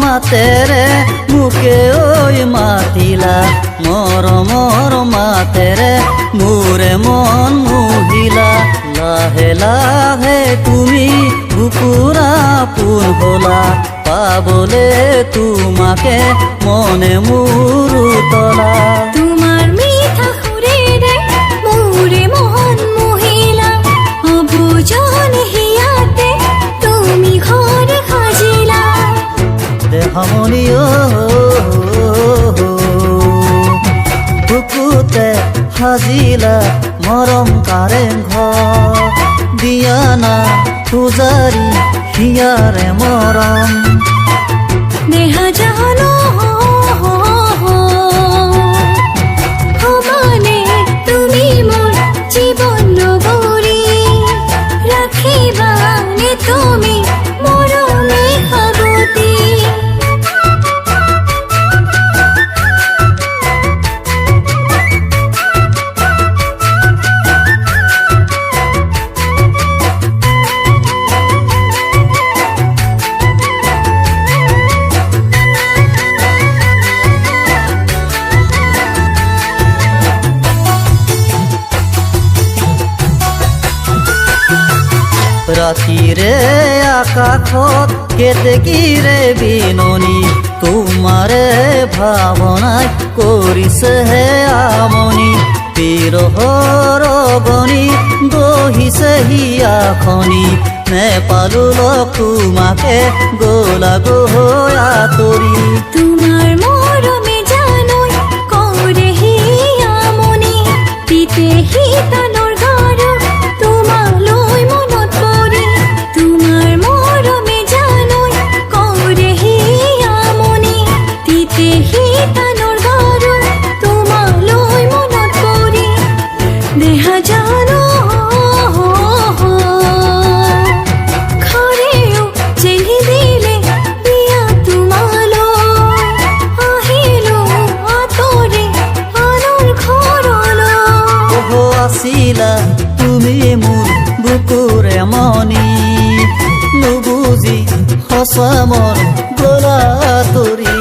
মাতেৰে মোকে ঐ মাতিলা মৰমৰ মাতেৰে মোৰে মন মোহিলা লাহে লাহে তুমি বুকুৰা পোন হলা পাবলে তোমাকে মনে মোৰ উতলা তোমার মিঠা সুরেরে মোরে মন মোহিলা অবুজন হিয়াতে তুমি ঘর সাজিলা দেহমণি বুকুতে সাজিলা মৰম কাৰেং ঘৰ দিয়া না পূজাৰী হিয়াৰে মৰম নেহা জানো সমানে তুমি মোৰ জীৱন নগৰী ৰাখিবানে তুমি মৰমে সাৱতি ৰাতিৰে আকাশত কেতেকীৰে বিননি তোমাৰে ভাৱনাই কৰিছে হে আমনি বিৰহৰ অগনি বহিছে হিয়াখনি নেপালো লগ তোমাকে গলা গৈ আঁতৰি তোমাৰ মৰমে জানৈ কৰে হিয়ামনি তিতে শীতলৰ গাৰ তোমালৈ মনত পৰি তোমাৰ মৰমে জানৈ কৰে হিয়ামনি তিতে শীতলৰ গাৰ তোমালৈ মনত পৰি দেহা জানো ঘৰেও চেলি দিলে বিয়া তোমালৈ আহিলো আঁতৰি আনৰ ঘৰলৈ ওহ আছিলা তুমি মোৰ বুকুৰে মনি নুবুজি সঁচা মোৰ গলা তৰি